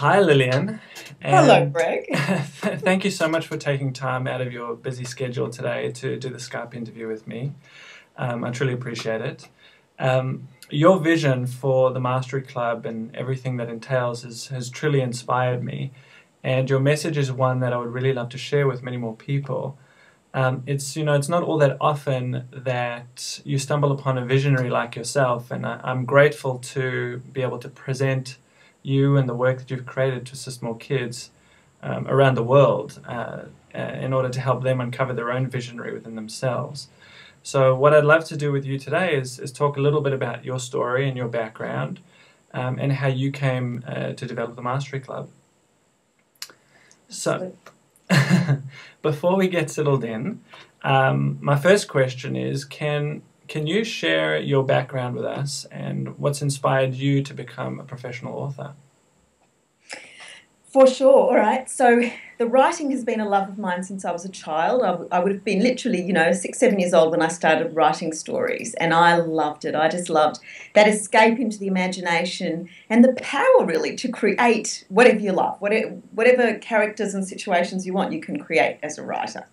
Hi, Liliane. Hello, And Greg. thank you so much for taking time out of your busy schedule today to do the Skype interview with me. I truly appreciate it. Your vision for the Mastery Club and everything that entails has truly inspired me. And your message is one that I would really love to share with many more people. It's not all that often that you stumble upon a visionary like yourself, and I'm grateful to be able to present you and the work that you've created to assist more kids around the world in order to help them uncover their own visionary within themselves. So what I'd love to do with you today is talk a little bit about your story and your background and how you came to develop the Mastery Club. So before we get settled in, my first question is, can you share your background with us and what's inspired you to become a professional author? For sure. All right. So the writing has been a love of mine since I was a child. I would have been literally, 6, 7 years old when I started writing stories, and I loved it. I just loved that escape into the imagination and the power really to create whatever you love, whatever characters and situations you want, you can create as a writer.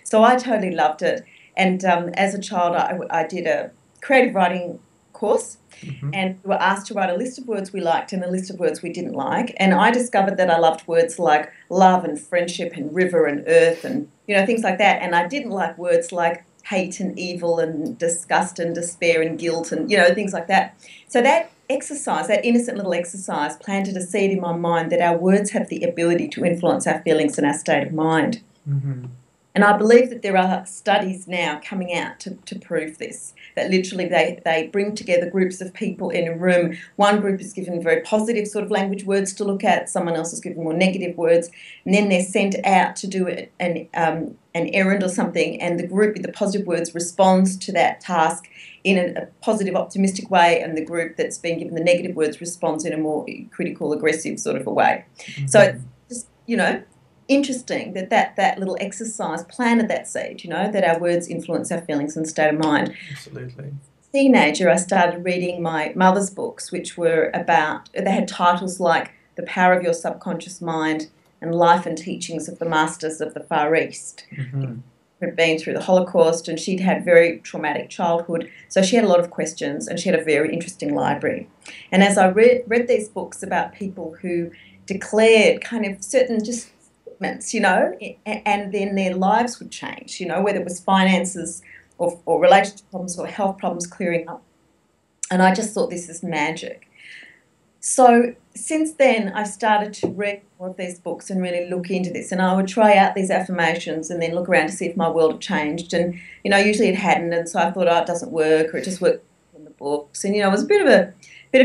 So I totally loved it. And as a child, I did a creative writing course. Mm-hmm. And we were asked to write a list of words we liked and a list of words we didn't like. And I discovered that I loved words like love and friendship and river and earth and, things like that. And I didn't like words like hate and evil and disgust and despair and guilt and, things like that. So that exercise, that innocent little exercise, planted a seed in my mind that our words have the ability to influence our feelings and our state of mind. Mm-hmm. And I believe that there are studies now coming out to prove this, that literally they bring together groups of people in a room. One group is given very positive sort of language words to look at, someone else is given more negative words, and then they're sent out to do an errand or something, and the group with the positive words responds to that task in a positive, optimistic way, and the group that's been given the negative words responds in a more critical, aggressive sort of a way. Mm-hmm. So it's just, interesting that little exercise planted that seed, that our words influence our feelings and state of mind. Absolutely. Teenager, I started reading my mother's books, which were they had titles like The Power of Your Subconscious Mind and Life and Teachings of the Masters of the Far East. Mm-hmm. Had been through the Holocaust, and she'd had very traumatic childhood, so she had a lot of questions, and she had a very interesting library. And as I read these books about people who declared kind of certain just and then their lives would change, whether it was finances or relationship problems or health problems clearing up. And I just thought, this is magic. So since then, I started to read more of these books and really look into this. And I would try out these affirmations and then look around to see if my world had changed. And, usually it hadn't. And so I thought, oh, it doesn't work, or it just worked in the books. And, it was a bit of a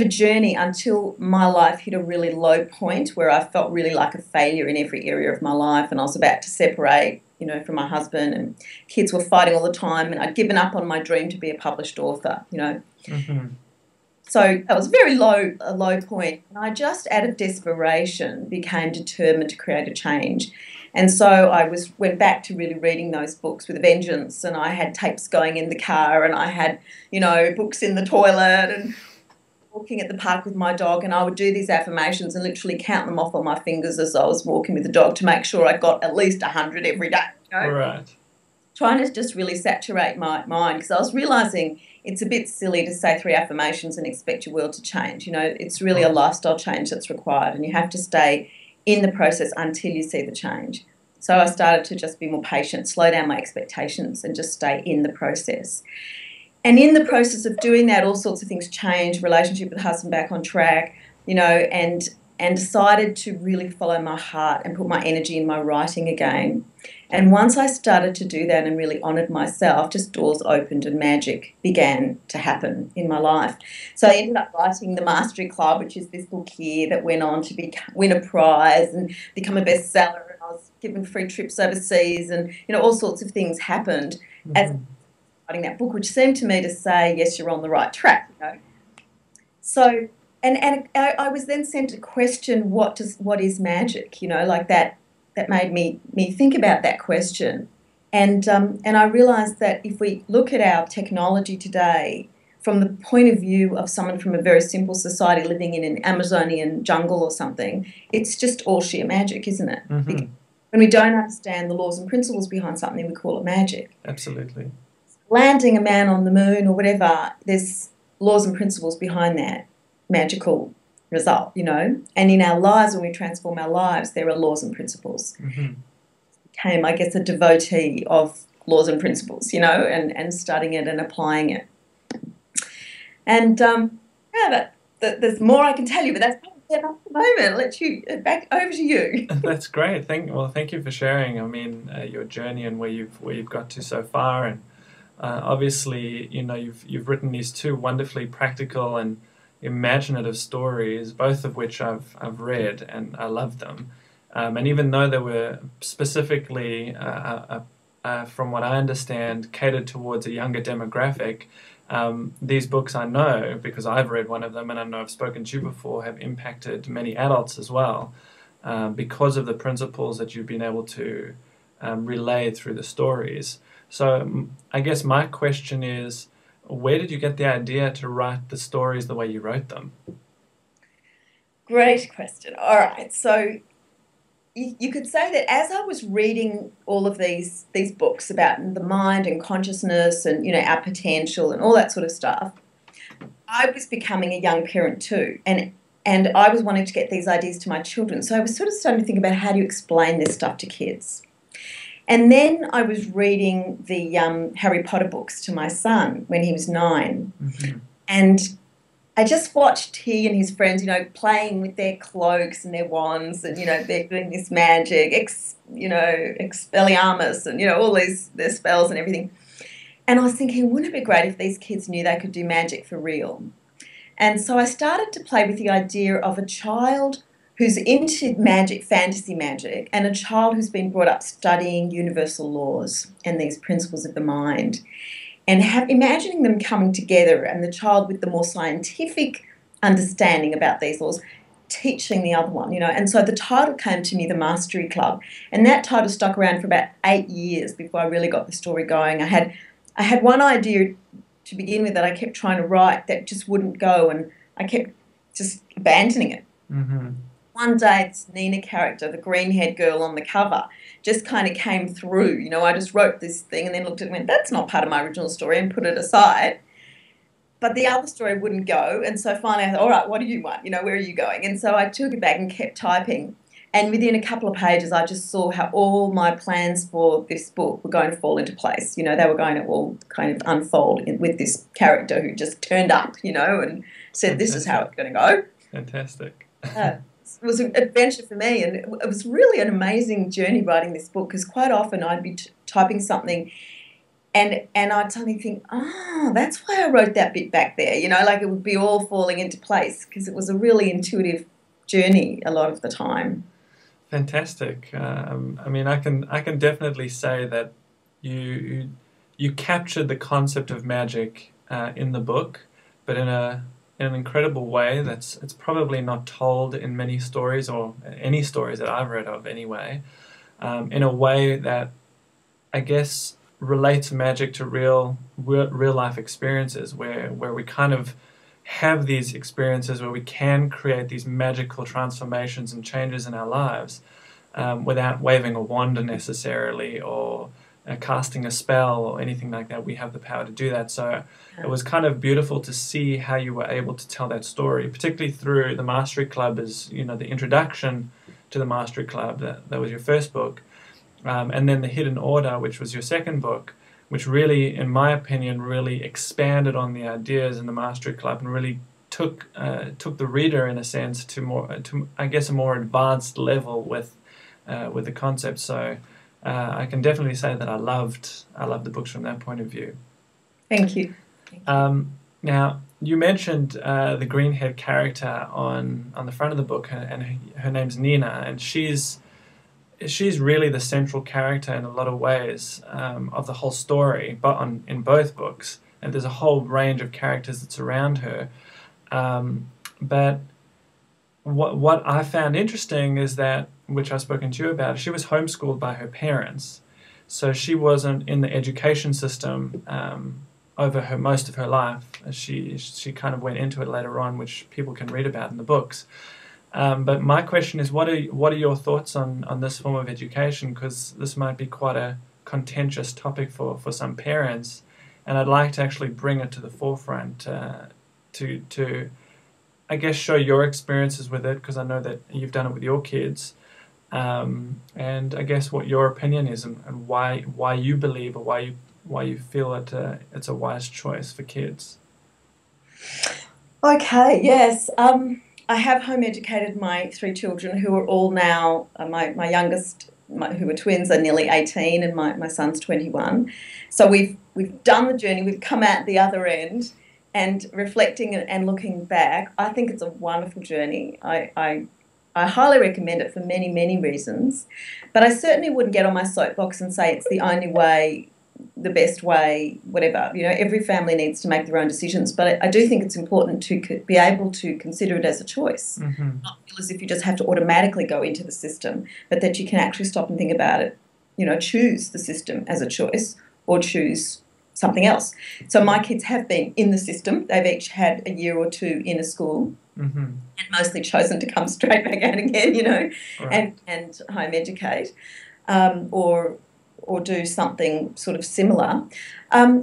journey until my life hit a really low point where I felt really like a failure in every area of my life, and I was about to separate, from my husband, and kids were fighting all the time, and I'd given up on my dream to be a published author, Mm-hmm. So that was a low point, and I just out of desperation became determined to create a change. And so I went back to really reading those books with a vengeance, and I had tapes going in the car, and I had, books in the toilet, and walking at the park with my dog, and I would do these affirmations and literally count them off on my fingers as I was walking with the dog to make sure I got at least 100 every day. Right. Trying to just really saturate my mind, because I was realising it's a bit silly to say 3 affirmations and expect your world to change. It's really a lifestyle change that's required, and you have to stay in the process until you see the change. So I started to just be more patient, slow down my expectations, and just stay in the process. And in the process of doing that, all sorts of things changed, relationship with the husband back on track, and decided to really follow my heart and put my energy in my writing again. And once I started to do that and really honoured myself, just doors opened and magic began to happen in my life. So I ended up writing the Mastery Club, which is this book here that went on to win a prize and become a bestseller. And I was given free trips overseas, and, all sorts of things happened as writing that book, which seemed to me to say, yes, you're on the right track. So, and I was then sent to question what is magic, like that made me think about that question, and I realised that if we look at our technology today, from the point of view of someone from a very simple society living in an Amazonian jungle or something, it's just all sheer magic, isn't it? Mm-hmm. When we don't understand the laws and principles behind something, we call it magic. Absolutely. Landing a man on the moon or whatever, there's laws and principles behind that magical result, you know. And in our lives, when we transform our lives, there are laws and principles. Mm-hmm. Became, I guess, a devotee of laws and principles, you know, and studying it and applying it. And there's more I can tell you, but that's probably enough at the moment. I'll let you back over to you. That's great. Thank you for sharing. I mean, your journey and where you've got to so far, and obviously, you know, you've written these two wonderfully practical and imaginative stories, both of which I've read and I love them. And even though they were specifically, from what I understand, catered towards a younger demographic, these books, I know, because I've read one of them and I know I've spoken to you before, have impacted many adults as well, because of the principles that you've been able to relay through the stories. So I guess my question is, where did you get the idea to write the stories the way you wrote them? Great question. All right. So you could say that as I was reading all of these books about the mind and consciousness and, you know, our potential and all that sort of stuff, I was becoming a young parent too. And I was wanting to get these ideas to my children. So I was sort of starting to think about how do you explain this stuff to kids. And then I was reading the Harry Potter books to my son when he was 9. Mm-hmm. And I just watched he and his friends, you know, playing with their cloaks and their wands and, you know, they're doing this magic, Expelliarmus and, you know, all their spells and everything. And I was thinking, wouldn't it be great if these kids knew they could do magic for real? And so I started to play with the idea of a child who's into magic, fantasy magic, and a child who's been brought up studying universal laws and these principles of the mind, and imagining them coming together, and the child with the more scientific understanding about these laws teaching the other one, you know. And so the title came to me, The Mastery Club, and that title stuck around for about 8 years before I really got the story going. I had one idea to begin with that I kept trying to write that just wouldn't go, and I kept just abandoning it. Mm-hmm. One day, this Nina character, the green-haired girl on the cover, just kind of came through. You know, I just wrote this thing and then looked at it and went, that's not part of my original story, and put it aside. But the other story wouldn't go, and so finally I thought, all right, what do you want? You know, where are you going? And so I took it back and kept typing. And within a couple of pages, I just saw how all my plans for this book were going to fall into place. You know, they were going to all kind of unfold with this character who just turned up, you know, and said, Fantastic. This is how it's going to go. Fantastic. It was an adventure for me, and it was really an amazing journey writing this book, because quite often I'd be typing something and I'd suddenly think, that's why I wrote that bit back there, you know, like it would be all falling into place, because it was a really intuitive journey a lot of the time. Fantastic. I mean, I can definitely say that you captured the concept of magic in the book, but in an incredible way it's probably not told in many stories, or any stories that I've read of anyway, in a way that I guess relates magic to real life experiences, where we kind of have these experiences where we can create these magical transformations and changes in our lives without waving a wand necessarily, or casting a spell or anything like that. We have the power to do that. So it was kind of beautiful to see how you were able to tell that story, particularly through the Mastery Club, as you know, the introduction to the Mastery Club. That was your first book, and then the Hidden Order, which was your second book, which really, in my opinion, really expanded on the ideas in the Mastery Club and really took the reader, in a sense, to I guess a more advanced level with the concept. So I can definitely say that I loved the books from that point of view. Thank you. Now, you mentioned the green-haired character on the front of the book, and her name's Nina, and she's really the central character in a lot of ways of the whole story, but in both books. And there's a whole range of characters that surround her. But what I found interesting is that, which I've spoken to you about, she was homeschooled by her parents. So she wasn't in the education system over her most of her life. She kind of went into it later on, which people can read about in the books. But my question is, what are your thoughts on this form of education? Because this might be quite a contentious topic for some parents, and I'd like to actually bring it to the forefront to I guess show your experiences with it, because I know that you've done it with your kids, and I guess what your opinion is, and why you believe, or why you feel that it's a wise choice for kids. Okay, yes. I have home educated my 3 children, who are all now, my youngest, who are twins, are nearly 18, and my son's 21. So we've done the journey, we've come out the other end, and reflecting and looking back, I think it's a wonderful journey. I highly recommend it for many, many reasons, but I certainly wouldn't get on my soapbox and say it's the only way, the best way, whatever. You know, every family needs to make their own decisions, but I do think it's important to be able to consider it as a choice, not feel as if you just have to automatically go into the system, but that you can actually stop and think about it, you know, choose the system as a choice or choose something else. So my kids have been in the system. They've each had a year or 2 in a school, and mostly chosen to come straight back out again, you know, right, and home educate, or do something sort of similar.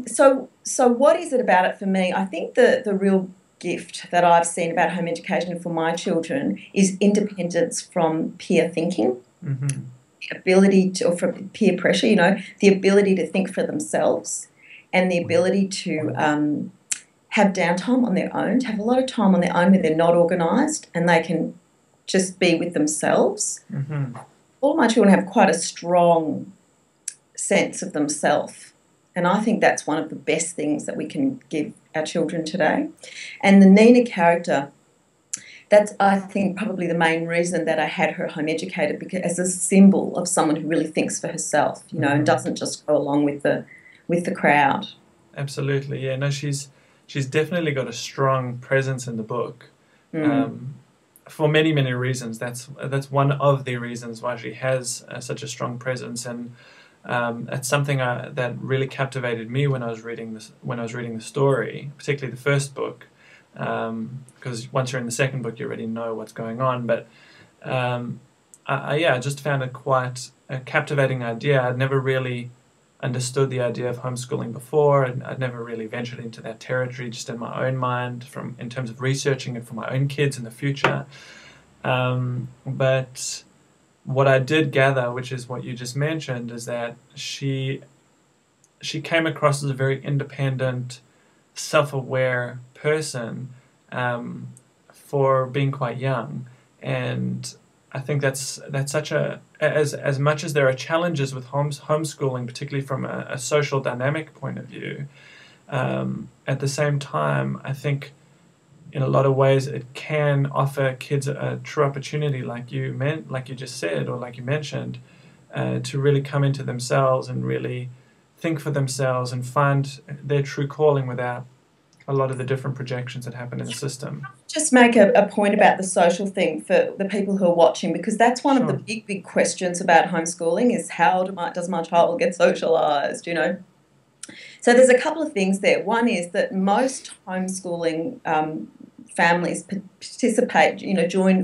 So what is it about it for me? I think the real gift that I've seen about home education for my children is independence from peer thinking, the ability to, or from peer pressure, you know, the ability to think for themselves, and the ability to have downtime on their own, to have a lot of time on their own where they're not organised and they can just be with themselves. All of my children have quite a strong sense of themselves, and I think that's one of the best things that we can give our children today. And the Nina character, that's, I think, probably the main reason that I had her home educated, because as a symbol of someone who really thinks for herself, you know, and doesn't just go along with the crowd. Absolutely, yeah. No, she's definitely got a strong presence in the book, for many, many reasons. That's one of the reasons why she has such a strong presence, and it's something that really captivated me when I was reading the story, particularly the first book, because once you're in the second book, you already know what's going on. But I just found it quite a captivating idea. I'd never really understood the idea of homeschooling before, and I'd never really ventured into that territory just in my own mind, in terms of researching it for my own kids in the future. But what I did gather, which is what you just mentioned, is that she came across as a very independent, self-aware person for being quite young, and I think that's such a, as much as there are challenges with homeschooling, particularly from a social dynamic point of view, at the same time, I think in a lot of ways it can offer kids a true opportunity, like you just said, or like you mentioned, to really come into themselves and really think for themselves and find their true calling without a lot of the different projections that happen in the system. Just make a point about the social thing for the people who are watching, because that's one of the big questions about homeschooling, is how does my child get socialised, you know? So there's a couple of things there. One is that most homeschooling families participate, you know, join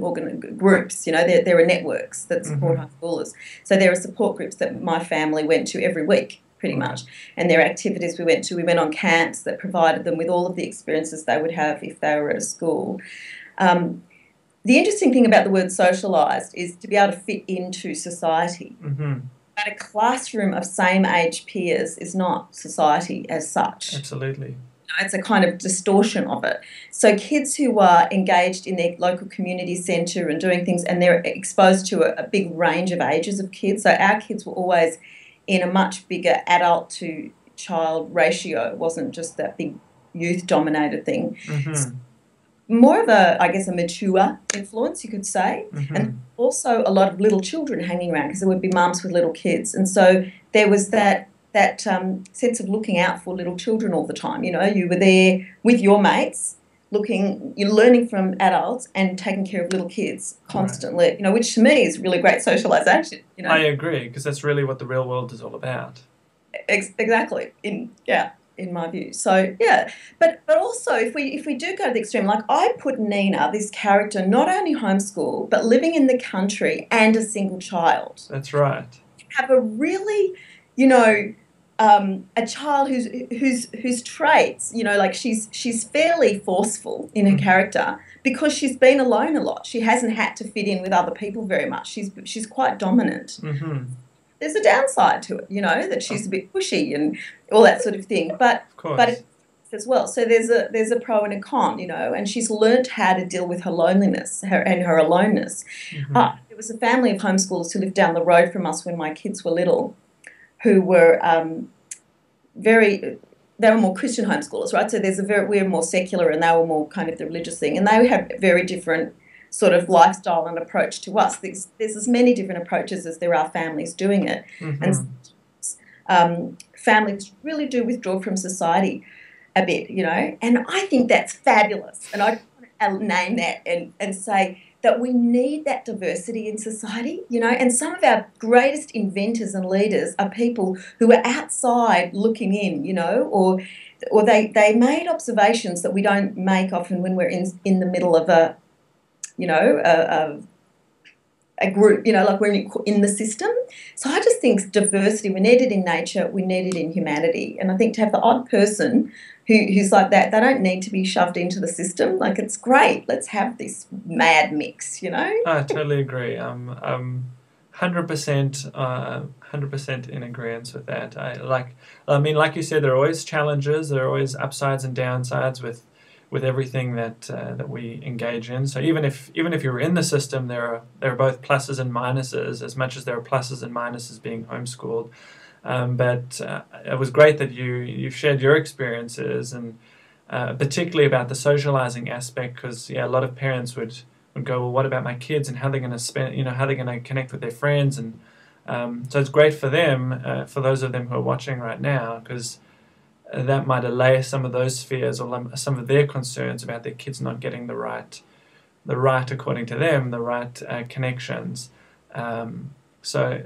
groups, you know, there are networks that support homeschoolers. So there are support groups that my family went to every week, pretty much, and there are activities we went to. We went on camps that provided them with all of the experiences they would have if they were at a school. The interesting thing about the word socialised is to be able to fit into society. But a classroom of same-age peers is not society as such. Absolutely. It's a kind of distortion of it. So kids who are engaged in their local community centre and doing things, and they're exposed to a big range of ages of kids. So our kids were always in a much bigger adult to child ratio. It wasn't just that big youth-dominated thing. So more of a mature influence, you could say, and also a lot of little children hanging around, because there would be mums with little kids, and so there was that sense of looking out for little children all the time. You know, you were there with your mates, you're learning from adults and taking care of little kids constantly. You know, which to me is really great socialisation. You know, I agree, because that's really what the real world is all about. Exactly. in my view. So yeah, but also if we do go to the extreme, like I put Nina, this character, not only homeschool but living in the country and a single child. That's right. Have a really, you know, a child whose traits, you know, like she's fairly forceful in her character because she's been alone a lot. She hasn't had to fit in with other people very much. She's quite dominant. Mm-hmm. There's a downside to it, you know, that she's a bit pushy and all that sort of thing. But as well, so there's a pro and a con, you know, and she's learnt how to deal with her loneliness and her aloneness. Mm-hmm. There was a family of homeschoolers who lived down the road from us when my kids were little, who were they were more Christian homeschoolers, right? So we were more secular and they were more kind of the religious thing, and they have very different sort of lifestyle and approach to us. There's as many different approaches as there are families doing it. Mm-hmm. And families really do withdraw from society a bit, you know, and I think that's fabulous. And I want to name that and say that we need that diversity in society, you know, and some of our greatest inventors and leaders are people who are outside looking in, you know, or they made observations that we don't make often when we're in the middle of a, you know, a group, you know, like we're in the system. So I just think diversity, we need it in nature, we need it in humanity. And I think to have the odd person who's like that, they don't need to be shoved into the system. Like, it's great. Let's have this mad mix, you know? I totally agree. 100%, 100% in agreement with that. Like you said, there are always challenges. There are always upsides and downsides with everything that we engage in. So even if you're in the system, there are both pluses and minuses, as much as there are pluses and minuses being homeschooled. But it was great that you've shared your experiences, and particularly about the socializing aspect, because a lot of parents would go, well, what about my kids and how they're going to spend, you know, how they're going to connect with their friends, and so it's great for them, for those of them who are watching right now, because that might allay some of those fears or some of their concerns about their kids not getting the right, according to them, the right connections. So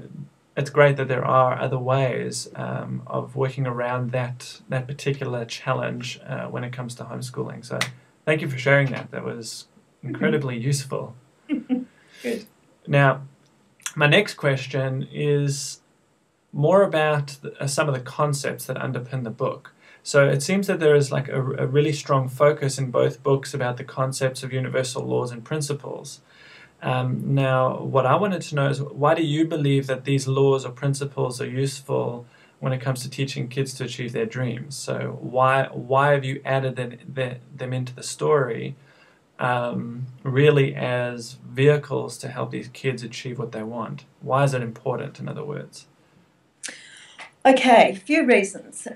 it's great that there are other ways of working around that particular challenge when it comes to homeschooling. So thank you for sharing that. That was incredibly useful. Good. Now, my next question is more about some of the concepts that underpin the book. So it seems that there is like a really strong focus in both books about the concepts of universal laws and principles. Now, what I wanted to know is, why do you believe that these laws or principles are useful when it comes to teaching kids to achieve their dreams? So why have you added them into the story, really as vehicles to help these kids achieve what they want? Why is it important, in other words? Okay, a few reasons.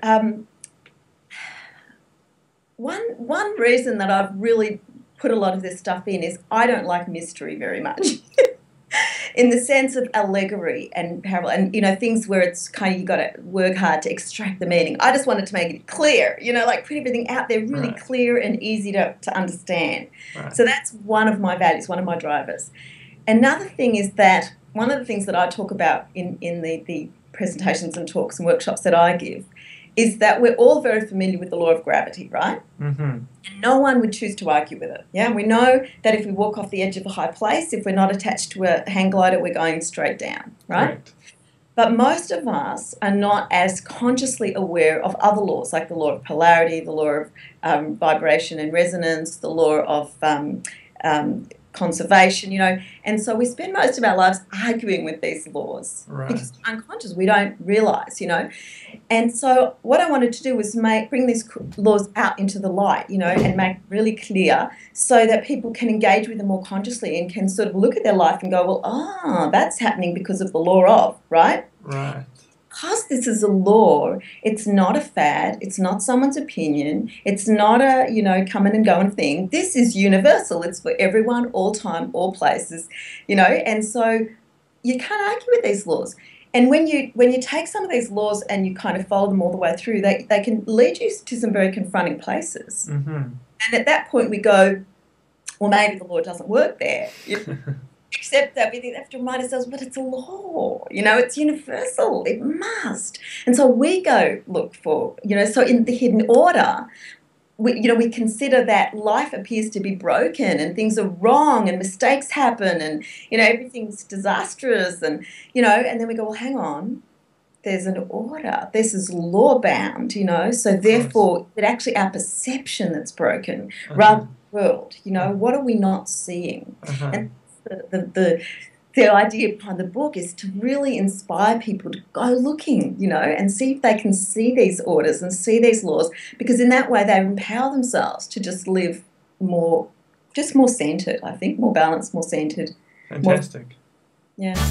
One reason that I've really put a lot of this stuff in is I don't like mystery very much. In the sense of allegory and parable and, you know, things where it's kind of, you got to work hard to extract the meaning. I just wanted to make it clear, you know, like put everything out there really clear and easy to understand. Right. So that's one of my values, one of my drivers. Another thing is that one of the things that I talk about in the presentations and talks and workshops that I give is that we're all very familiar with the law of gravity, right? Mm-hmm. And no one would choose to argue with it. Yeah, we know that if we walk off the edge of a high place, if we're not attached to a hang glider, we're going straight down, right? Correct. But most of us are not as consciously aware of other laws, like the law of polarity, the law of vibration and resonance, the law of conservation, you know, and so we spend most of our lives arguing with these laws because we're unconscious, we don't realise, you know. And so what I wanted to do was bring these laws out into the light, you know, and make it really clear so that people can engage with them more consciously and can sort of look at their life and go, well, that's happening because of the law of, right? Right. Because this is a law, it's not a fad, it's not someone's opinion, it's not a, you know, coming and going thing. This is universal. It's for everyone, all time, all places, you know, and so you can't argue with these laws. And when you take some of these laws and you kind of follow them all the way through, they can lead you to some very confronting places. Mm-hmm. And at that point we go, well, maybe the law doesn't work there. You know? accept that. We have to remind ourselves, but it's a law, you know, it's universal, it must. And so we go look for, you know, so in the hidden order, we consider that life appears to be broken and things are wrong and mistakes happen and, you know, everything's disastrous and, you know, and then we go, well, hang on, there's an order. This is law-bound, you know, so therefore it's actually our perception that's broken rather than the world, you know. What are we not seeing? And the idea behind the book is to really inspire people to go looking, you know, and see if they can see these orders and see these laws, because in that way they empower themselves to just live more centred, I think, more balanced, more centred. Fantastic. Yeah.